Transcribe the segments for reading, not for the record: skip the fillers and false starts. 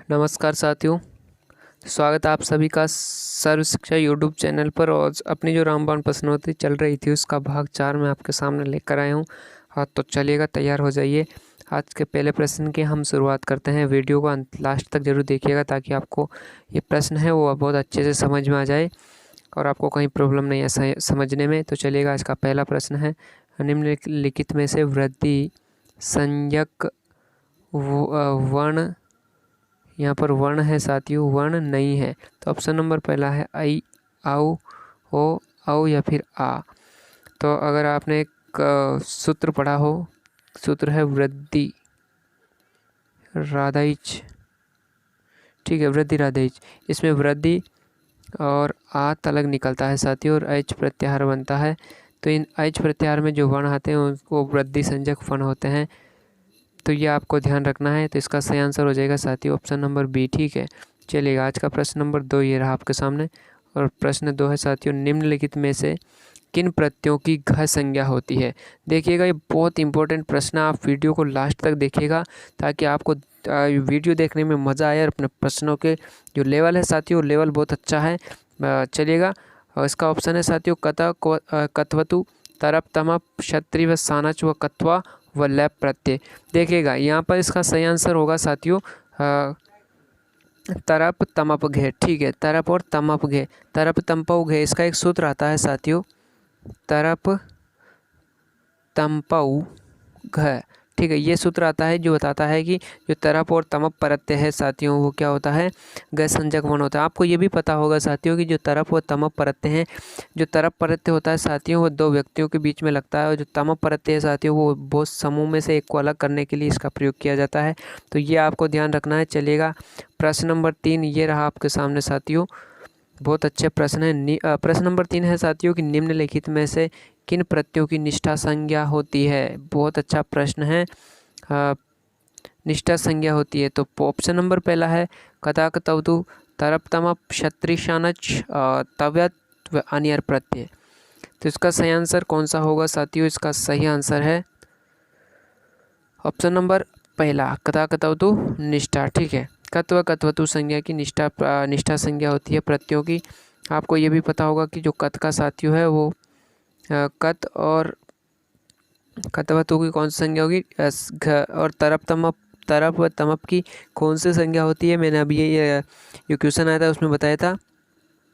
नमस्कार साथियों, स्वागत है आप सभी का सर्व शिक्षा यूट्यूब चैनल पर। और अपनी जो रामबाण प्रश्नोत्तरी चल रही थी उसका भाग 4 मैं आपके सामने लेकर आया हूँ। हाँ, तो चलिएगा, तैयार हो जाइए। आज के पहले प्रश्न की हम शुरुआत करते हैं। वीडियो को लास्ट तक जरूर देखिएगा ताकि आपको ये प्रश्न है वो बहुत अच्छे से समझ में आ जाए और आपको कहीं प्रॉब्लम नहीं है समझने में। तो चलिएगा, आज का पहला प्रश्न है, निम्नलिखित में से वृद्धि संज्ञक वर्ण, यहाँ पर वर्ण है साथियों, वर्ण नहीं है। तो ऑप्शन नंबर पहला है आई, आउ, ओ, औ या फिर आ। तो अगर आपने एक सूत्र पढ़ा हो, सूत्र है वृद्धि राधाइच, ठीक है, वृद्धि राधाइच। इसमें वृद्धि और आ तलग निकलता है साथियों और एच प्रत्याहार बनता है। तो इन एच प्रत्याहार में जो वर्ण आते हैं उनको वृद्धि संज्ञक वर्ण होते हैं। तो ये आपको ध्यान रखना है। तो इसका सही आंसर हो जाएगा साथियों ऑप्शन नंबर बी, ठीक है। चलिएगा, आज का प्रश्न नंबर 2 ये रहा आपके सामने। और प्रश्न 2 है साथियों, निम्नलिखित में से किन प्रत्ययों की घ संज्ञा होती है। देखिएगा, ये बहुत इंपॉर्टेंट प्रश्न है। आप वीडियो को लास्ट तक देखिएगा ताकि आपको वीडियो देखने में मज़ा आए और अपने प्रश्नों के जो लेवल है साथियों, लेवल बहुत अच्छा है। चलिएगा, इसका ऑप्शन है साथियों कत्वतु, तरप, तमप, क्षत्रि व सानच व कत्वा व लैप प्रत्यय। देखिएगा, यहाँ पर इसका सही आंसर होगा साथियों तरप तमप घे, ठीक है, तरप और तमप घे, तरप तमपऊ घे। इसका एक सूत्र आता है साथियों, तरप तमपऊ घ, ठीक है। ये सूत्र आता है जो बताता है कि जो तरप और तमप प्रत्यय है साथियों वो क्या होता है, ग संज्ञक वर्ण होता है। आपको ये भी पता होगा साथियों कि जो तरप और तमप प्रत्यय हैं, जो तरप प्रत्यय होता है साथियों वो दो व्यक्तियों के बीच में लगता है और जो तमप प्रत्यय है साथियों वो बहुत समूह में से एक को अलग करने के लिए इसका प्रयोग किया जाता है। तो ये आपको ध्यान रखना है। चलिएगा, प्रश्न नंबर 3 ये रहा आपके सामने साथियों, बहुत अच्छे प्रश्न है। प्रश्न नंबर 3 है साथियों कि निम्नलिखित में से किन प्रत्ययों की निष्ठा संज्ञा होती है। बहुत अच्छा प्रश्न है। निष्ठा संज्ञा होती है तो ऑप्शन नंबर पहला है कदाक तवतु, तरप तमप, क्षत्रि शानच, तव्यत व अनियर प्रत्यय। तो इसका सही आंसर कौन सा होगा साथियों, इसका सही आंसर है ऑप्शन नंबर पहला कदाक तवतु निष्ठा, ठीक है। कत्व कत्वतु संज्ञा की निष्ठा संज्ञा होती है प्रत्ययों की। आपको ये भी पता होगा कि जो कत का साथियों है वो कत और कत्वतु की कौन सी संज्ञा होगी, और तरप व तमप की कौन सी संज्ञा होती है। मैंने अभी ये क्वेश्चन आया था उसमें बताया था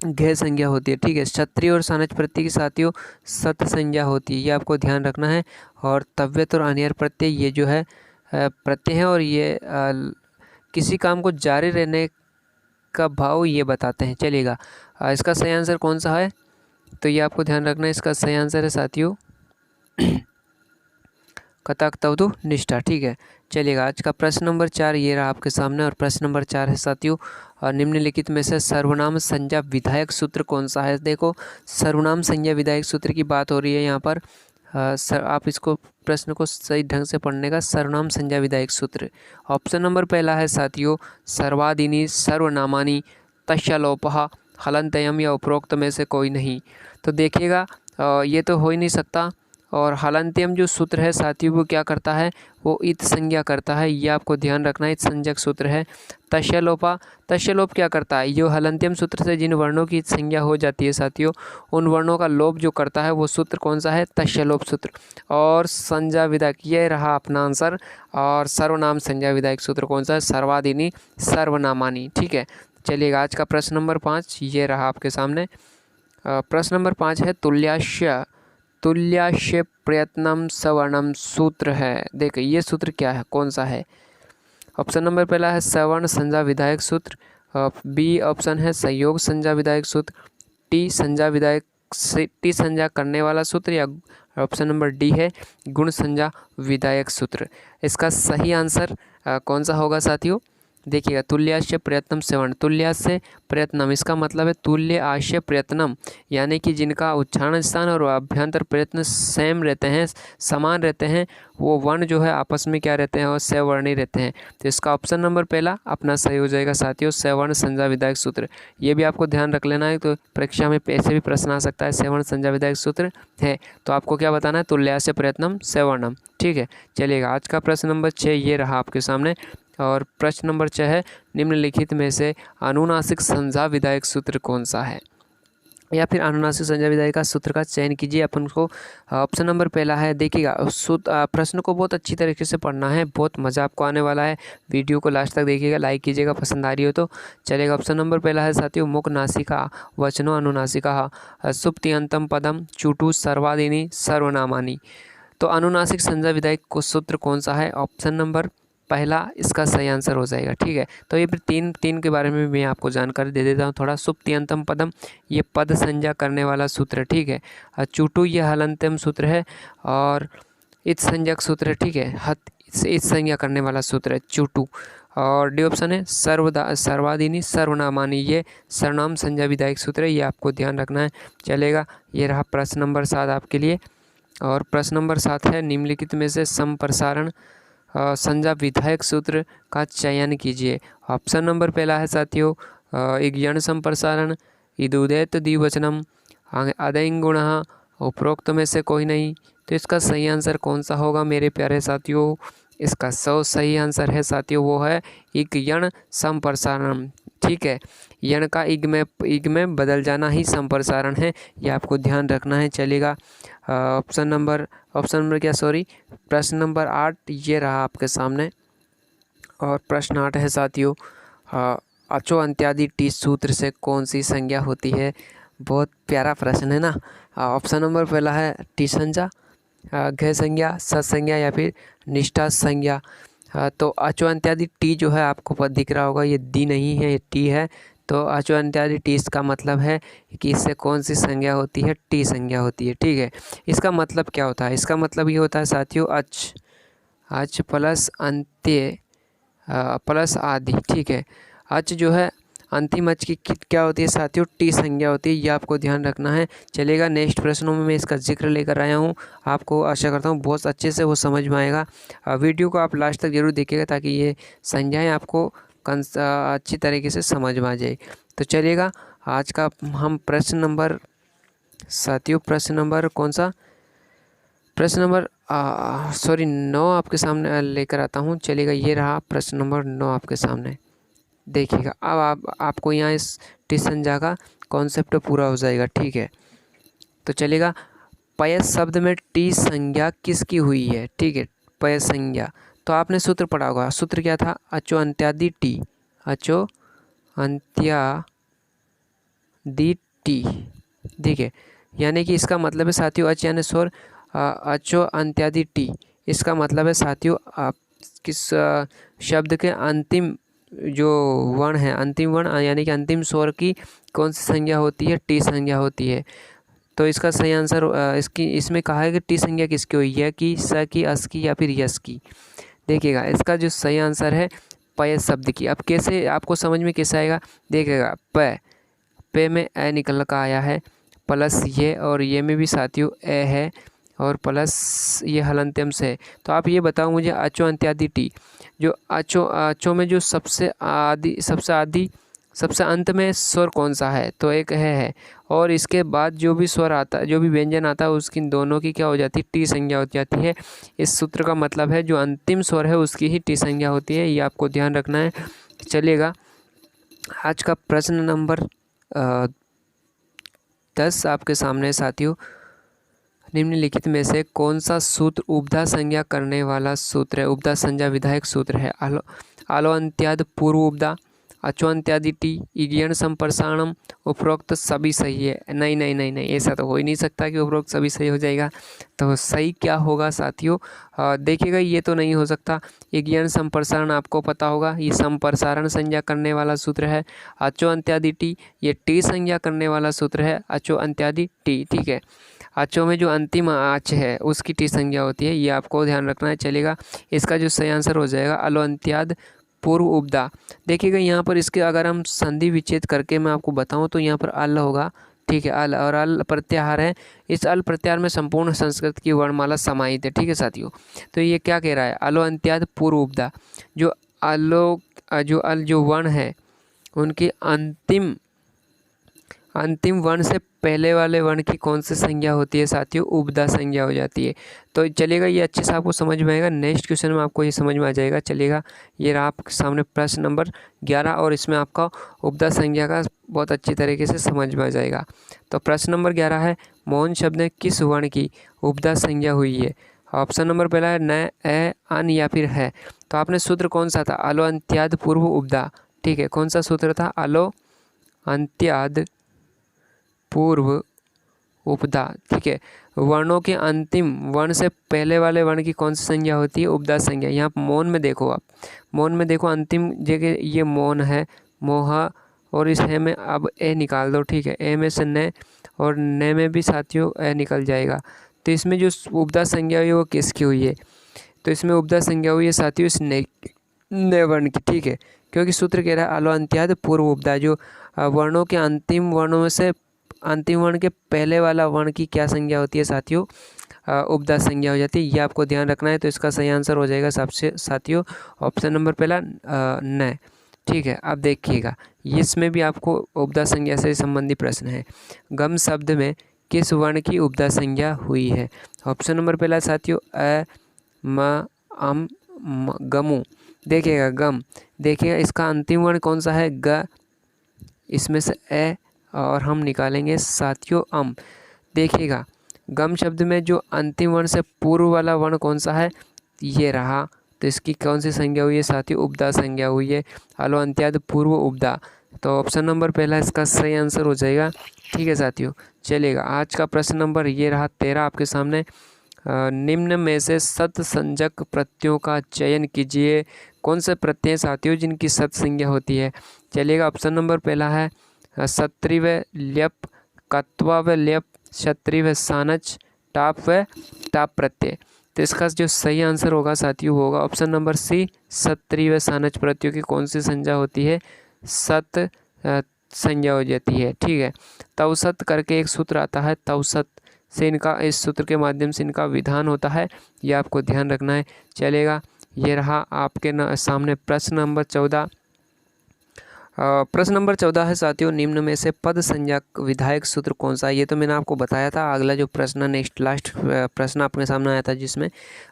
घ संज्ञा होती है, ठीक है। क्षत्रिय और सानच प्रत्यय की साथियों सत संज्ञा होती है, ये आपको ध्यान रखना है। और तव्यत और अनियर प्रत्यय ये जो है प्रत्यय है और ये किसी काम को जारी रहने का भाव ये बताते हैं। चलिएगा, इसका सही आंसर कौन सा है, तो ये आपको ध्यान रखना है। इसका सही आंसर है साथियों कताक तवतु निष्ठा, ठीक है। चलिएगा, आज का प्रश्न नंबर 4 ये रहा आपके सामने। और प्रश्न नंबर 4 है साथियों, निम्नलिखित में से सर्वनाम संज्ञा विधायक सूत्र कौन सा है। देखो, सर्वनाम संज्ञा विधायक सूत्र की बात हो रही है यहाँ पर। आप इसको प्रश्न को सही ढंग से पढ़ने का, सर्वनाम संज्ञा विधायक सूत्र। ऑप्शन नंबर पहला है साथियों सर्वादीनी सर्वनामानी तस्लोपहा हलंतयम या उपरोक्त में से कोई नहीं। तो देखिएगा, ये तो हो ही नहीं सकता। और हलंत्यम जो सूत्र है साथियों वो क्या करता है, वो इत संज्ञा करता है, ये आपको ध्यान रखना है। इत संज्ञक सूत्र है। तस्लोपा, तस्लोप क्या करता है, जो हलंत्यम सूत्र से जिन वर्णों की संज्ञा हो जाती है साथियों उन वर्णों का लोप जो करता है वो सूत्र कौन सा है, तस्लोप सूत्र। और संज्ञा विधायक, ये रहा अपना आंसर। और सर्वनाम संज्ञा विधायक सूत्र कौन सा है, सर्वादीनी सर्वनामानी, ठीक है। चलिएगा, आज का प्रश्न नंबर 5 ये रहा आपके सामने। प्रश्न नंबर 5 है तुल्याश्य प्रयत्नम सवर्णम सूत्र है। देखिए, ये सूत्र क्या है, कौन सा है। ऑप्शन नंबर पहला है सवर्ण संज्ञा विधायक सूत्र, बी ऑप्शन है संयोग संज्ञा विधायक सूत्र, टी संज्ञा करने वाला सूत्र, या ऑप्शन नंबर डी है गुण संज्ञा विधायक सूत्र। इसका सही आंसर कौन सा होगा साथियों, देखिएगा, तुल्याश्य प्रयत्नम सवर्ण, तुल्याश्य प्रयत्नम इसका मतलब है तुल्य आश्य प्रयत्नम, यानी कि जिनका उच्चारण स्थान और अभ्यंतर प्रयत्न सेम रहते हैं, समान रहते हैं, वो वर्ण जो है आपस में क्या रहते हैं, और सवर्णी रहते हैं। तो इसका ऑप्शन नंबर पहला अपना सही हो जाएगा साथियों, सवर्ण संज्ञा विधायक सूत्र। ये भी आपको ध्यान रख लेना है, तो परीक्षा में ऐसे भी प्रश्न आ सकता है, सवर्ण संज्ञा विधायक सूत्र है। तो आपको क्या बताना है, तुल्याश्य प्रयत्नम सवर्णम, ठीक है। चलिएगा, आज का प्रश्न नंबर 6 ये रहा आपके सामने। और प्रश्न नंबर 6 है, निम्नलिखित में से अनुनासिक संज्ञा विधायक सूत्र कौन सा है, या फिर अनुनासिक संज्ञा विधायक का सूत्र का चयन कीजिए। अपन को ऑप्शन नंबर पहला है, देखिएगा प्रश्न को बहुत अच्छी तरीके से पढ़ना है, बहुत मज़ा आपको आने वाला है। वीडियो को लास्ट तक देखिएगा, लाइक कीजिएगा पसंद आ रही हो तो चलेगा। ऑप्शन नंबर पहला है साथियों, मुख नासिका वचनो अनुनासिका सुप्तियंतम पदम चुटु सर्वादिनी सर्वनामानी। तो अनुनासिक संज्ञा विधायक को सूत्र कौन सा है, ऑप्शन नंबर पहला इसका सही आंसर हो जाएगा। ठीक है, तो ये फिर तीन के बारे में मैं आपको जानकारी दे देता हूँ थोड़ा। सुप्तियंतम पदम ये पद संज्ञा करने वाला सूत्र है। ठीक है, चुटु ये हलंतम सूत्र है और इत संज्ञक सूत्र है। ठीक है, हत इत संज्ञा करने वाला सूत्र है चुटु। और डी ऑप्शन है सर्वादिनी सर्वनामानी ये सर्वनाम संज्ञा विधायक सूत्र है, ये आपको ध्यान रखना है। चलेगा, ये रहा प्रश्न नंबर 7 आपके लिए। और प्रश्न नंबर 7 है, निम्नलिखित में से संप्रसारण संज्ञा विधायक सूत्र का चयन कीजिए। ऑप्शन नंबर पहला है साथियों, इग्यण संप्रसारण इदुदैत द्विवचनम अदयं गुणः, उपरोक्त में से कोई नहीं। तो इसका सही आंसर कौन सा होगा मेरे प्यारे साथियों, इसका सही आंसर है साथियों, वो है इग्यण संप्रसारण। ठीक है, यण का इग में बदल जाना ही संप्रसारण है, ये आपको ध्यान रखना है। चलेगा, प्रश्न नंबर प्रश्न नंबर 8 ये रहा आपके सामने। और प्रश्न 8 है साथियों, अचो अंत्यादि टी सूत्र से कौन सी संज्ञा होती है। बहुत प्यारा प्रश्न है ना। ऑप्शन नंबर पहला है टी संज्ञा, घ संज्ञा, सत्संज्ञा या फिर निष्ठा संज्ञा। तो अचो अंत्यादि टी जो है आपको दिख रहा होगा, ये दी नहीं है, ये टी है। तो अचो अंत्यादि टी इसका मतलब है कि इससे कौन सी संज्ञा होती है, टी संज्ञा होती है। ठीक है, इसका मतलब क्या होता है, इसका मतलब ये होता है साथियों अच प्लस अंत्य प्लस आदि। ठीक है, अच जो है अंतिम अच की क्या होती है साथियों, टी संज्ञा होती है, ये आपको ध्यान रखना है। चलेगा, नेक्स्ट प्रश्नों में मैं इसका जिक्र लेकर आया हूँ, आपको आशा करता हूँ बहुत अच्छे से वो समझ में आएगा। वीडियो को आप लास्ट तक जरूर देखिएगा ताकि ये संज्ञाएँ आपको अच्छी तरीके से समझ में आ जाए। तो चलिएगा, आज का हम प्रश्न नंबर साथियों, प्रश्न नंबर कौन सा, प्रश्न नंबर 9 आपके सामने लेकर आता हूँ। चलिएगा, ये रहा प्रश्न नंबर 9 आपके सामने। देखिएगा, अब आपको यहाँ इस टी संज्ञा का कॉन्सेप्ट पूरा हो जाएगा। ठीक है, तो चलेगा, पय शब्द में टी संज्ञा किसकी हुई है। ठीक है, पय संज्ञा, तो आपने सूत्र पढ़ा होगा, सूत्र क्या था, अचो अंत्यादि टी, अचो अंत्यादि टी। ठीक है, यानी कि इसका मतलब है साथियों, अच यानी स्वर, अचो अंत्यादि टी, इसका मतलब है साथियों आप किस शब्द के अंतिम जो वर्ण है, अंतिम वर्ण यानी कि अंतिम स्वर की कौन सी संज्ञा होती है, टी संज्ञा होती है। तो इसका सही आंसर इसमें कहा है कि टी संज्ञा किसकी हुई है, कि स की, अस की या फिर यस की। देखिएगा, इसका जो सही आंसर है पय शब्द की। अब कैसे आपको समझ में कैसे आएगा, देखिएगा, पे में ए निकल का आया है, प्लस ये, और ये में भी साथियों ए है, और प्लस ये हलंत्यम से है। तो आप ये बताओ मुझे, अचो अंत्यादि टी, जो अचो में जो सबसे अंत में स्वर कौन सा है, तो एक है। और इसके बाद जो भी स्वर आता, जो भी व्यंजन आता है, उसकी दोनों की क्या हो जाती है, टी संज्ञा हो जाती है। इस सूत्र का मतलब है जो अंतिम स्वर है उसकी ही टी संज्ञा होती है, ये आपको ध्यान रखना है। चलिएगा, आज का प्रश्न नंबर 10 आपके सामने साथियों, निम्नलिखित में से कौन सा सूत्र उपधा संज्ञा करने वाला सूत्र है, उपधा संज्ञा विधायक सूत्र है। आलो अंत्याद पूर्व उपधा, अचो अंत्यादि टी, इग्यण संप्रसारणम, उपरोक्त सभी सही है। नहीं नहीं नहीं नहीं, ऐसा तो हो ही नहीं सकता कि उपरोक्त सभी सही हो जाएगा। तो सही क्या होगा साथियों, देखिएगा, ये तो नहीं हो सकता। इग्यण संप्रसारण आपको पता होगा, ये संप्रसारण संज्ञा करने वाला सूत्र है। अचो अंत्यादि टी, ये टी संज्ञा करने वाला सूत्र है, अचो अंत्यादि टी। ठीक है, अचो में जो अंतिम आच है उसकी टी संज्ञा होती है, ये आपको ध्यान रखना है। चलेगा, इसका जो सही आंसर हो जाएगा अलो अंत्याद पूर्व उपधा। देखिएगा, यहाँ पर इसके अगर हम संधि विच्छेद करके मैं आपको बताऊं तो यहाँ पर अल होगा। ठीक है, अल, और अल प्रत्याहार है, इस अल प्रत्याहार में संपूर्ण संस्कृत की वर्णमाला समाहित है। ठीक है साथियों, तो ये क्या कह रहा है, अलो अंत्याद पूर्व उपधा, जो अल जो वर्ण है उनके अंतिम वर्ण से पहले वाले वर्ण की कौन सी संज्ञा होती है साथियों? उपदा संज्ञा हो जाती है। तो चलिएगा, ये अच्छे से आपको समझ में आएगा। नेक्स्ट क्वेश्चन में आपको ये समझ में आ जाएगा। चलिएगा, ये रहा आपके सामने प्रश्न नंबर 11 और इसमें आपका उपदा संज्ञा का बहुत अच्छी तरीके से समझ में आ जाएगा। तो प्रश्न नंबर 11 है, मौन शब्द में किस वर्ण की उपदा संज्ञा हुई है? ऑप्शन नंबर पहला है न, ए, अन या फिर है। तो आपने सूत्र कौन सा था? अलो अंत्याद पूर्व उपदा। ठीक है, कौन सा सूत्र था? अलो अंत्याद पूर्व उपदा। ठीक है, वर्णों के अंतिम वर्ण से पहले वाले वर्ण की कौन सी संज्ञा होती है? उपदा संज्ञा। यहाँ मौन में देखो, आप मौन में देखो, अंतिम जगह ये मौन है, मोहा, और इस है में अब ए निकाल दो। ठीक है, ए में से न और न में भी साथियों ए निकल जाएगा। तो इसमें जो उपदा संज्ञा हुई है वो किसकी हुई है? तो इसमें उपदा संज्ञा हुई है साथियों इस न वर्ण की। ठीक है, क्योंकि सूत्र कह रहा है अलो अंत्याद पूर्व उपदा, जो वर्णों के अंतिम वर्णों में से अंतिम वर्ण के पहले वाला वर्ण की क्या संज्ञा होती है साथियों? उपदा संज्ञा हो जाती है। ये आपको ध्यान रखना है। तो इसका सही आंसर हो जाएगा सबसे साथियों ऑप्शन नंबर पहला न। ठीक है, अब देखिएगा, इसमें भी आपको उपदा संज्ञा से संबंधित प्रश्न है। गम शब्द में किस वर्ण की उपदा संज्ञा हुई है? ऑप्शन नंबर पहला साथियों अ, म, अम, गमु। देखिएगा गम, देखिएगा इसका अंतिम वर्ण कौन सा है? ग, इसमें से ए और हम निकालेंगे साथियों अम। देखिएगा, गम शब्द में जो अंतिम वर्ण से पूर्व वाला वर्ण कौन सा है? ये रहा। तो इसकी कौन सी संज्ञा हुई है साथियों? उपदा संज्ञा हुई है, अलो अंत्याद पूर्व उपदा। तो ऑप्शन नंबर पहला इसका सही आंसर हो जाएगा। ठीक है साथियों, चलिएगा, आज का प्रश्न नंबर ये रहा 13 आपके सामने। निम्न में से सत संज्ञक प्रत्ययों का चयन कीजिए। कौन से प्रत्यय साथियों जिनकी सत संज्ञा होती है? चलिएगा, ऑप्शन नंबर पहला है सत्रिव ल्यप, कत्वा व ल्यप, क्षत्रिव सानच, टाप व टाप प्रत्यय। तो इसका जो सही आंसर होगा साथियों होगा ऑप्शन नंबर सी, सत्रिव सानच प्रत्ययों की कौन सी संज्ञा होती है? सत संज्ञा हो जाती है। ठीक है, तवसत करके एक सूत्र आता है, तवसत से इनका, इस सूत्र के माध्यम से इनका विधान होता है, ये आपको ध्यान रखना है। चलेगा, ये रहा आपके सामने प्रश्न नंबर 14। प्रश्न नंबर 14 है साथियों, निम्न में से पद संज्ञा विधायक सूत्र कौन सा है? ये तो मैंने आपको बताया था। अगला जो प्रश्न नेक्स्ट लास्ट प्रश्न आपके सामने आया था, जिसमें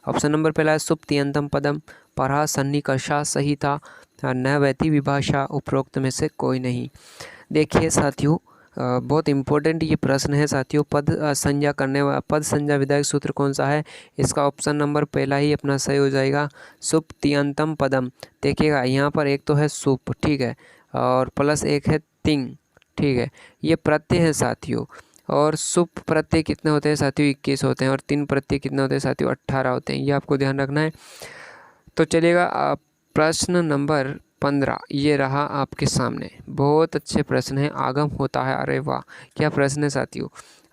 ऑप्शन नंबर पहला है सुप्तियंतम पदम, परा सन्निकर्षा सही था, न वैति विभाषा, उपरोक्त में से कोई नहीं। देखिए साथियों, बहुत इंपॉर्टेंट ये प्रश्न है साथियों। पद संज्ञा करने वाला पद संज्ञा विधायक सूत्र कौन सा है? इसका ऑप्शन नंबर पहला ही अपना सही हो जाएगा, सुप्तियंतम पदम। देखिएगा, यहाँ पर एक तो है सुप, ठीक है, और प्लस एक है तिंग। ठीक है, ये प्रत्यय हैं साथियों। और सुप प्रत्यय कितने होते हैं साथियों? 21 होते हैं। और तीन प्रत्यय कितने होते हैं साथियों? 18 होते हैं। ये आपको ध्यान रखना है। तो चलिएगा, प्रश्न नंबर 15 ये रहा आपके सामने। बहुत अच्छे प्रश्न है, आगम होता है। अरे वाह, क्या प्रश्न है साथियों।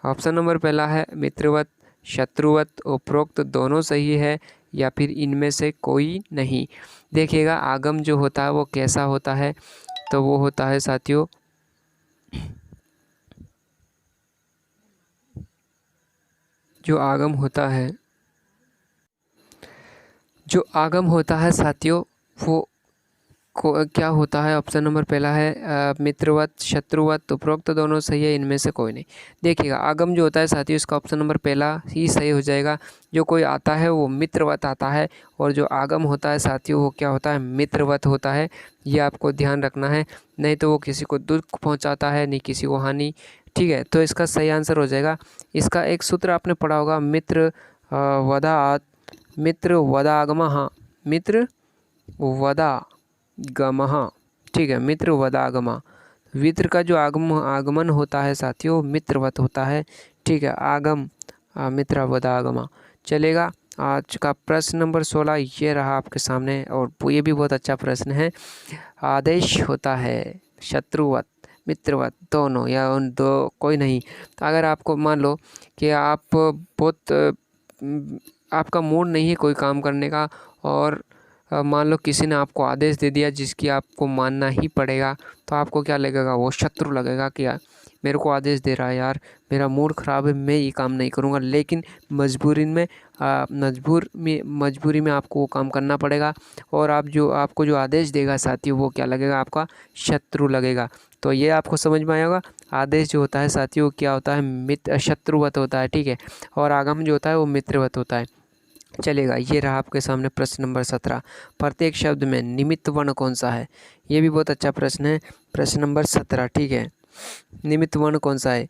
ऑप्शन नंबर पहला है मित्रवत, शत्रुवत, उपरोक्त दोनों सही है या फिर इनमें से कोई नहीं। देखिएगा, आगम जो होता है वो कैसा होता है? तो वो होता है साथियों, जो आगम होता है, जो आगम होता है साथियों वो क्या होता है? ऑप्शन नंबर पहला है मित्रवत, शत्रुवत, उपरोक्त दोनों सही है, इनमें से कोई नहीं। देखिएगा, आगम जो होता है साथियों, इसका ऑप्शन नंबर पहला ही सही हो जाएगा। जो कोई आता है वो मित्रवत आता है, और जो आगम होता है साथियों वो क्या होता है? मित्रवत होता है। ये आपको ध्यान रखना है, नहीं तो वो किसी को दुख पहुँचाता है, नहीं किसी को हानि। ठीक है, तो इसका सही आंसर हो जाएगा। इसका एक सूत्र आपने पढ़ा होगा, मित्र वदा, मित्र वदागमः, मित्र वदागमः। ठीक है, मित्र वदागमः। मित्र का जो आगमन होता है साथियों मित्रवत होता है। ठीक है, आगम मित्र वदागमः। चलेगा, आज का प्रश्न नंबर 16 ये रहा आपके सामने, और ये भी बहुत अच्छा प्रश्न है। आदेश होता है शत्रुवत, मित्रवत दोनों, या उन दो कोई नहीं। तो अगर आपको मान लो कि आप बहुत आपका मूड नहीं है कोई काम करने का, और मान लो किसी ने आपको आदेश दे दिया जिसकी आपको मानना ही पड़ेगा, तो आपको क्या लगेगा? वो शत्रु लगेगा कि यार मेरे को आदेश दे रहा है, यार मेरा मूड ख़राब है, मैं ये काम नहीं करूँगा, लेकिन मजबूरी में आपको वो काम करना पड़ेगा। और आपको जो आदेश देगा साथियों वो क्या लगेगा? आपका शत्रु लगेगा। तो ये आपको समझ में आया होगा। आदेश जो होता है साथियों क्या होता है, मित्र शत्रुवत होता है, ठीक है, और आगम जो होता है वो मित्रवत होता है। चलेगा, ये रहा आपके सामने प्रश्न नंबर 17। प्रत्येक शब्द में निमित्त वर्ण कौन सा है? ये भी बहुत अच्छा प्रश्न है। प्रश्न नंबर 17, ठीक है, निमित्त वर्ण कौन सा है?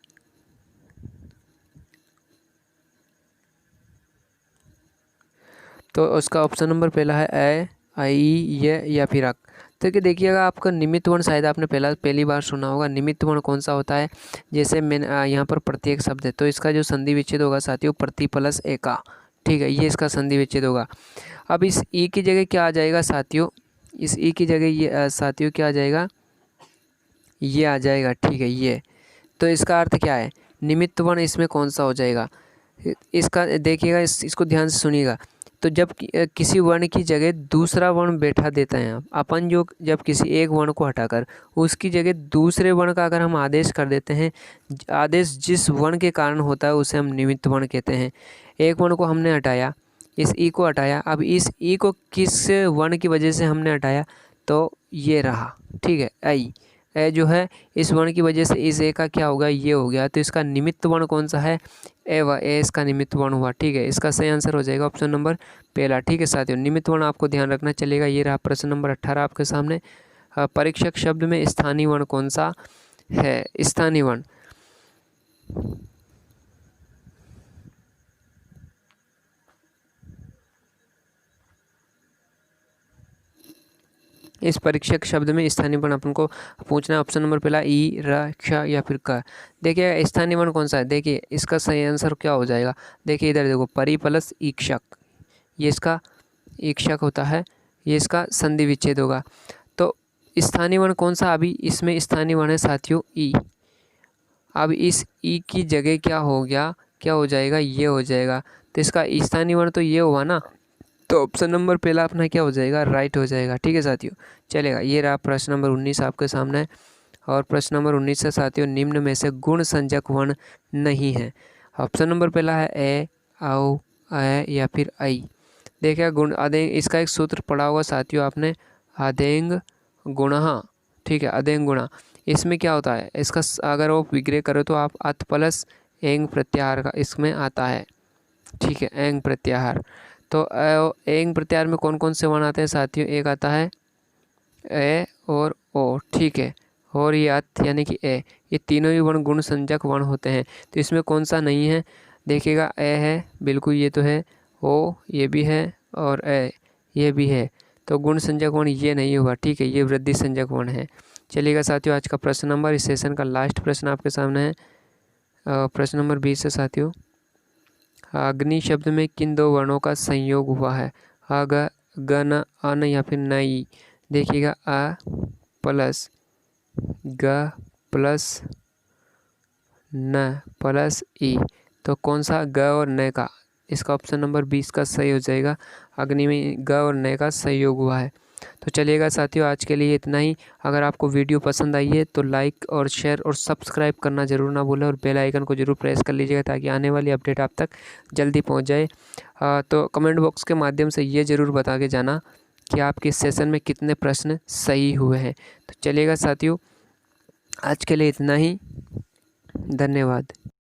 तो उसका ऑप्शन नंबर पहला है ए, आई, ये या फिर अक। तो कि देखिएगा आपका निमित्त वर्ण शायद आपने पहली बार सुना होगा। निमित्त वर्ण कौन सा होता है? जैसे मैंने यहाँ पर प्रत्येक शब्द है तो इसका जो संधि विच्छेद होगा साथियों प्रति प्लस एका, ठीक है, ये इसका संधि विच्छेद होगा। अब इस ई की जगह क्या आ जाएगा साथियों? इस ई की जगह ये साथियों क्या आ जाएगा? ये आ जाएगा, ठीक है, ये। तो इसका अर्थ क्या है? निमित्त वर्ण इसमें कौन सा हो जाएगा? इसका देखिएगा, इसको ध्यान से सुनिएगा। तो जब किसी वर्ण की जगह दूसरा वर्ण बैठा देते हैं अपन, जो जब किसी एक वर्ण को हटाकर उसकी जगह दूसरे वर्ण का अगर हम आदेश कर देते हैं, आदेश जिस वर्ण के कारण होता है उसे हम निमित्त वर्ण कहते हैं। एक वर्ण को हमने हटाया, इस ई को हटाया, अब इस ई को किस वर्ण की वजह से हमने हटाया? तो ये रहा, ठीक है, आई। ए जो है इस वर्ण की वजह से इस ए का क्या होगा? ये हो गया। तो इसका निमित्त वर्ण कौन सा है? ए इसका निमित्त वर्ण हुआ, ठीक है। इसका सही आंसर हो जाएगा ऑप्शन नंबर पहला, ठीक है साथियों। निमित्त वर्ण आपको ध्यान रखना चलेगा। ये रहा प्रश्न नंबर 18 आपके सामने। परीक्षक शब्द में स्थानीय वर्ण कौन सा है? स्थानीय वर्ण इस परीक्षक शब्द में स्थानीय वर्ण अपन को पूछना है। ऑप्शन नंबर पहला ई, र, क्ष या फिर क। देखिए स्थानीय वर्ण कौन सा है? देखिए इसका सही आंसर क्या हो जाएगा? देखिए इधर देखो, परि प्लस ईक्षक, ये इसका ईक्षक होता है, ये इसका संधि विच्छेद होगा। तो स्थानीय वर्ण कौन सा? अभी इसमें स्थानीय वर्ण है साथियों ई। अब इस ई की जगह क्या हो गया? क्या हो जाएगा? ये हो जाएगा। तो इसका स्थानीय वर्ण तो ये हुआ ना, तो ऑप्शन नंबर पहला अपना क्या हो जाएगा? राइट हो जाएगा, ठीक है साथियों। चलेगा, ये रहा प्रश्न नंबर 19 आपके सामने। और प्रश्न नंबर 19 से साथियों, निम्न में से गुण संज्ञक वर्ण नहीं है। ऑप्शन नंबर पहला है ए, औ, अ या फिर आई। देखिए गुण अदेंग, इसका एक सूत्र पढ़ा होगा साथियों आपने, अदेंग गुणः, ठीक है, अदेंग गुणा। इसमें क्या होता है? इसका अगर वो विग्रह करो तो आप अत प्लस एंग प्रत्याहार का इसमें आता है, ठीक है, एंग प्रत्याहार। तो एंग प्रत्याहार में कौन कौन से वर्ण आते हैं साथियों? एक आता है ए और ओ, ठीक है, और ये अत यानी कि ए, ये तीनों ही वर्ण गुण संज्ञक वर्ण होते हैं। तो इसमें कौन सा नहीं है? देखिएगा ए है बिल्कुल, ये तो है, ओ ये भी है, और ए ये भी है। तो गुण संज्ञक वर्ण ये नहीं हुआ, ठीक है, ये वृद्धि संज्ञक वर्ण है। चलिएगा साथियों, आज का प्रश्न नंबर, इस सेशन का लास्ट प्रश्न आपके सामने है। प्रश्न नंबर 20 है साथियों। अग्नि शब्द में किन दो वर्णों का संयोग हुआ है? अ, ग, न, अन या फिर न, ई। देखिएगा अ प्लस ग प्लस न प्लस ई, तो कौन सा? ग और न का। इसका ऑप्शन नंबर 20 का सही हो जाएगा। अग्नि में ग और न का संयोग हुआ है। तो चलिएगा साथियों, आज के लिए इतना ही। अगर आपको वीडियो पसंद आई है तो लाइक और शेयर और सब्सक्राइब करना ज़रूर ना भूलें, और बेल आइकन को ज़रूर प्रेस कर लीजिएगा ताकि आने वाली अपडेट आप तक जल्दी पहुंच जाए। तो कमेंट बॉक्स के माध्यम से ये ज़रूर बता के जाना कि आपके सेशन में कितने प्रश्न सही हुए हैं। तो चलिएगा साथियों, आज के लिए इतना ही। धन्यवाद।